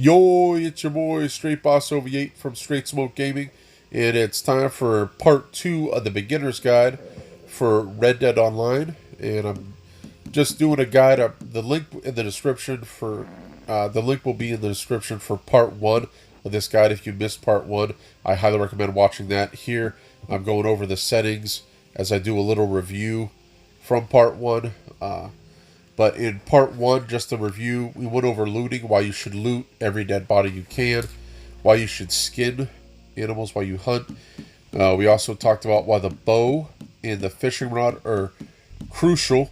Yo, it's your boy Straight Boss OV8 from Straight Smoke Gaming, and it's time for part 2 of the beginner's guide for Red Dead Online. And I'm just doing a guide. The link in the description for the link will be in the description for part 1 of this guide. If you missed part 1, I highly recommend watching that. Here, I'm going over the settings as I do a little review from part 1. But in part 1, just a review, we went over looting, why you should loot every dead body you can, why you should skin animals while you hunt. We also talked about why the bow and the fishing rod are crucial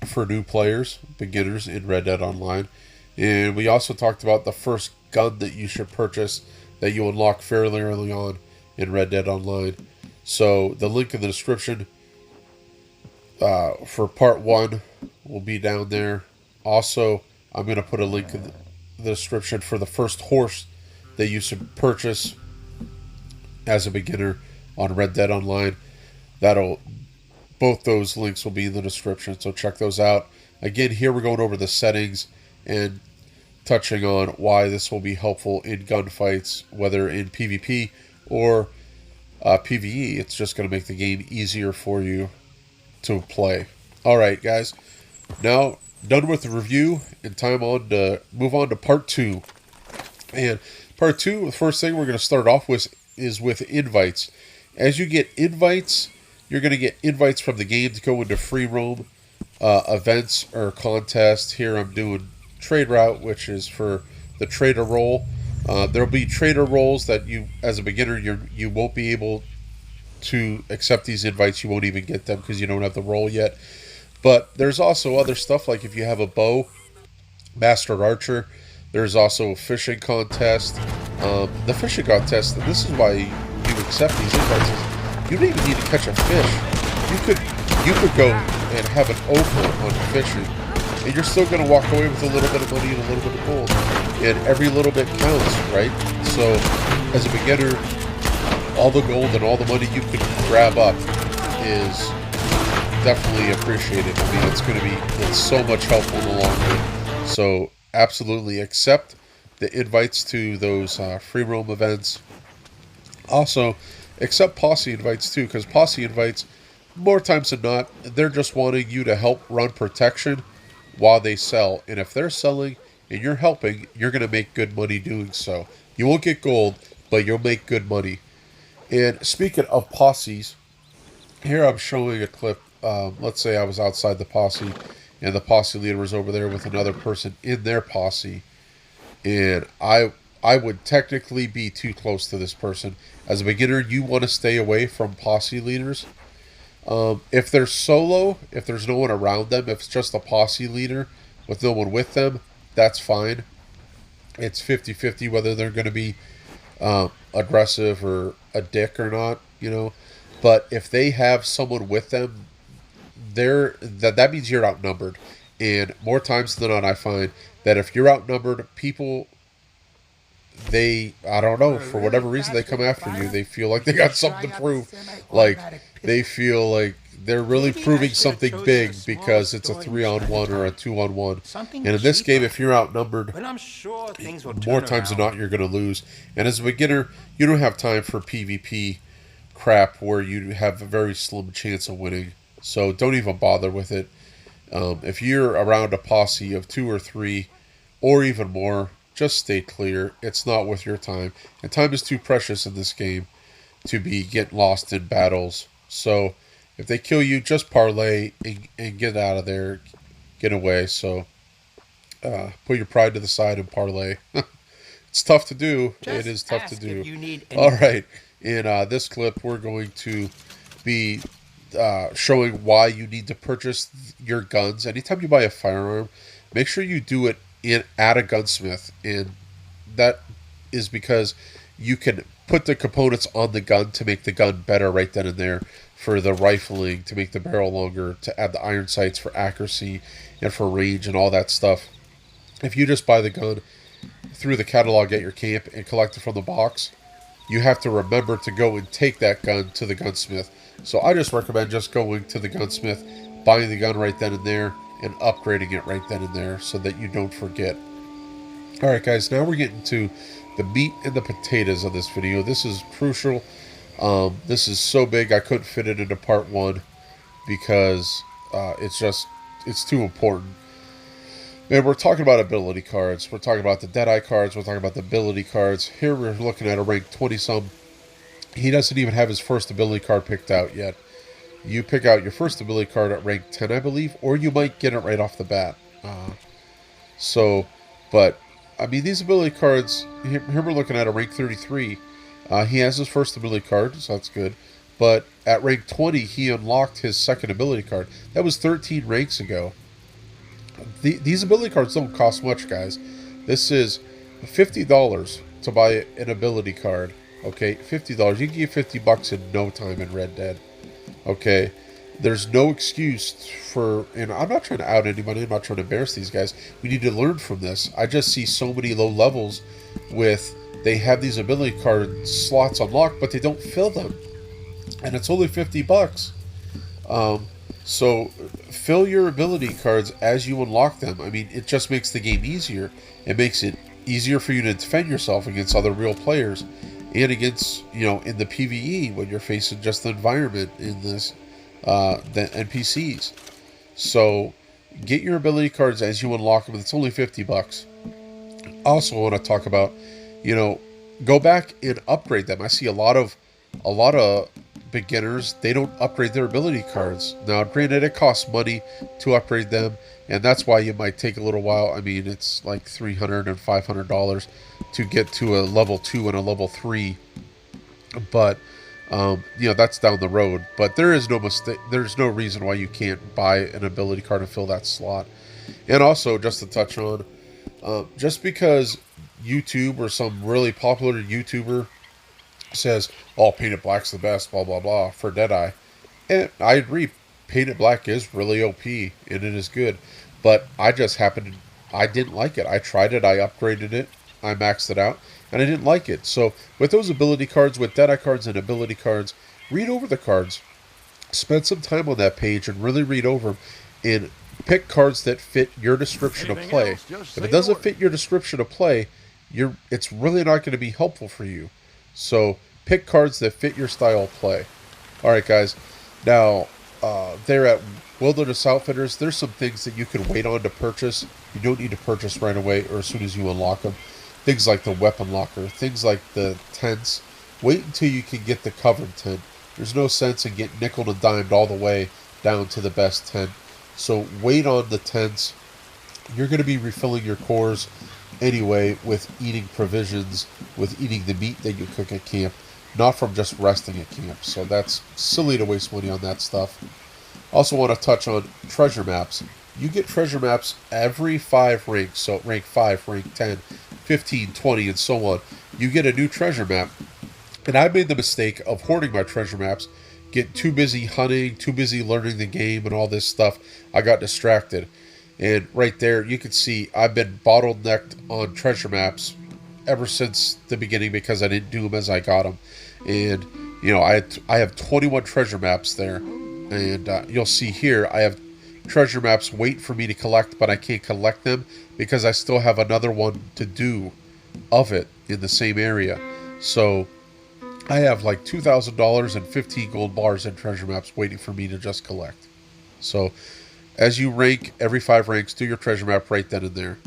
for new players, beginners in Red Dead Online. And we also talked about the first gun that you should purchase that you unlock fairly early on in Red Dead Online. So the link in the description for part 1 will be down there. Also, I'm going to put a link in the description for the first horse that you should purchase as a beginner on Red Dead Online. Both those links will be in the description, so check those out. Again, here we're going over the settings and touching on why this will be helpful in gunfights, whether in PvP or PvE. It's just going to make the game easier for you to play. Alright, guys. Now, done with the review, and time on to move on to part 2. And part 2, the first thing we're going to start off with is with invites. As you get invites, you're going to get invites from the game to go into free roam events or contests. Here I'm doing trade route, which is for the trader role. There'll be trader roles that you, as a beginner, you won't be able to accept these invites. You won't even get them because you don't have the role yet. But there's also other stuff, like if you have a bow, master archer. There's also a fishing contest. The fishing contest, and this is why you accept these invites, is you don't even need to catch a fish. You could go and have an offer on fishing, and you're still going to walk away with a little bit of money and a little bit of gold. And every little bit counts, right? So as a beginner, all the gold and all the money you can grab up is definitely appreciated. I mean, it's so much helpful in the long run. So absolutely accept the invites to those free roam events. Also, accept posse invites too, because posse invites, more times than not, they're just wanting you to help run protection while they sell. And if they're selling and you're helping, you're going to make good money doing so. You won't get gold, but you'll make good money. And speaking of posses, here I'm showing a clip. Let's say I was outside the posse, and the posse leader was over there with another person in their posse, and I would technically be too close to this person. As a beginner, you want to stay away from posse leaders. If they're solo, if there's no one around them, if it's just a posse leader with no one with them, that's fine. It's 50-50 whether they're going to be aggressive or a dick or not, you know. But if they have someone with them, that means you're outnumbered. And more times than not, I find that if you're outnumbered, people, I don't know, for whatever reason, they come after you. They feel like they got something to prove. Like, they feel like they're really proving something big because it's a 3-on-1 or a 2-on-1. And in this game, if you're outnumbered, more times than not, you're going to lose. And as a beginner, you don't have time for PvP crap where you have a very slim chance of winning. So don't even bother with it. If you're around a posse of 2 or 3 or even more, just stay clear. It's not worth your time. And time is too precious in this game to be getting lost in battles. So if they kill you, just parlay and get out of there. Get away. So put your pride to the side and parlay. It's tough to do. It is tough to do. All right. In this clip, we're going to be showing why you need to purchase your guns. Anytime you buy a firearm, make sure you do it at a gunsmith. And that is because you can put the components on the gun to make the gun better right then and there. For the rifling, to make the barrel longer, to add the iron sights for accuracy and for range and all that stuff. If you just buy the gun through the catalog at your camp and collect it from the box, you have to remember to go and take that gun to the gunsmith. So I just recommend just going to the gunsmith, buying the gun right then and there, and upgrading it right then and there so that you don't forget. Alright guys, now we're getting to the meat and the potatoes of this video. This is crucial. This is so big I couldn't fit it into part 1 because it's too important. And we're talking about ability cards. We're talking about the Deadeye cards. We're talking about the ability cards. Here we're looking at a rank 20-some. He doesn't even have his first ability card picked out yet. You pick out your first ability card at rank 10, I believe, or you might get it right off the bat. But, I mean, these ability cards, here we're looking at a rank 33. He has his first ability card, so that's good. But at rank 20, he unlocked his second ability card. That was 13 ranks ago. These ability cards don't cost much, guys. This is $50 to buy an ability card. Okay, $50. You can get $50 in no time in Red Dead. Okay, there's no excuse for, and I'm not trying to out anybody. I'm not trying to embarrass these guys. We need to learn from this. I just see so many low levels with, they have these ability card slots unlocked, but they don't fill them. And it's only $50. So fill your ability cards as you unlock them. I mean, it just makes the game easier. It makes it easier for you to defend yourself against other real players and against, in the PvE when you're facing just the environment in this, the NPCs. So get your ability cards as you unlock them. It's only $50. Also want to talk about, go back and upgrade them. I see a lot of beginners, they don't upgrade their ability cards. Now, granted, it costs money to upgrade them, and that's why it might take a little while. I mean, it's like $300 and $500 to get to a level 2 and a level 3. But, that's down the road. But there is no mistake. There's no reason why you can't buy an ability card and fill that slot. And also, just to touch on, just because YouTube or some really popular YouTuber says, "Oh, Painted Black's the best," blah blah blah, for Deadeye, and I agree, Painted Black is really OP and it is good, but I didn't like it. I tried it, I upgraded it, I maxed it out, and I didn't like it. So with those ability cards, with Deadeye cards and ability cards, read over the cards, spend some time on that page and really read over them, and pick cards that fit your description of play. If it doesn't fit your description of play, it's really not going to be helpful for you. So pick cards that fit your style of play. Alright guys, now there at Wilderness Outfitters, there's some things that you can wait on to purchase. You don't need to purchase right away or as soon as you unlock them. Things like the weapon locker, things like the tents. Wait until you can get the covered tent. There's no sense in getting nickel and dimed all the way down to the best tent. So wait on the tents. You're going to be refilling your cores anyway with eating provisions, with eating the meat that you cook at camp, not from just resting at camp. So that's silly to waste money on that stuff. Also want to touch on treasure maps. You get treasure maps every 5 ranks, so rank 5, rank 10, 15, 20, and so on. You get a new treasure map. And I made the mistake of hoarding my treasure maps, get too busy hunting, too busy learning the game and all this stuff. I got distracted. And right there, you can see I've been bottlenecked on treasure maps ever since the beginning because I didn't do them as I got them. And, I have 21 treasure maps there. And you'll see here, I have treasure maps waiting for me to collect, but I can't collect them because I still have another one to do of it in the same area. So I have like $2,000 and 15 gold bars in treasure maps waiting for me to just collect. So as you rank, every 5 ranks, do your treasure map right then and there.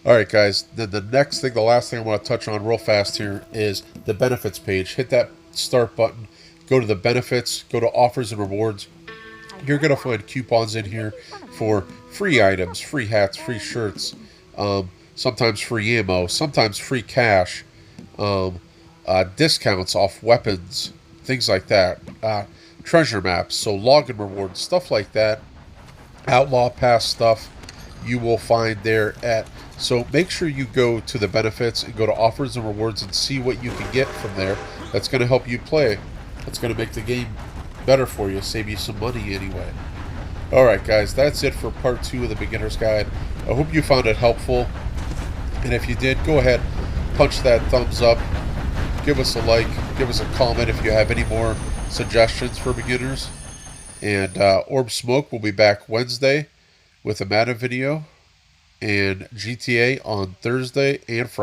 Alright guys, then the next thing, the last thing I want to touch on real fast here is the benefits page. Hit that start button, go to the benefits, go to offers and rewards. You're going to find coupons in here for free items, free hats, free shirts, sometimes free ammo, sometimes free cash, discounts off weapons, things like that. Treasure maps, so login rewards, stuff like that. Outlaw pass stuff you will find there at. So make sure you go to the benefits and go to offers and rewards and see what you can get from there. That's going to help you play. That's going to make the game better for you, save you some money anyway. Alright guys, that's it for part 2 of the beginner's guide. I hope you found it helpful, and if you did, go ahead, punch that thumbs up, give us a like, give us a comment if you have any more suggestions for beginners. And Orb Smoke will be back Wednesday with a Madden video. and GTA on Thursday and Friday.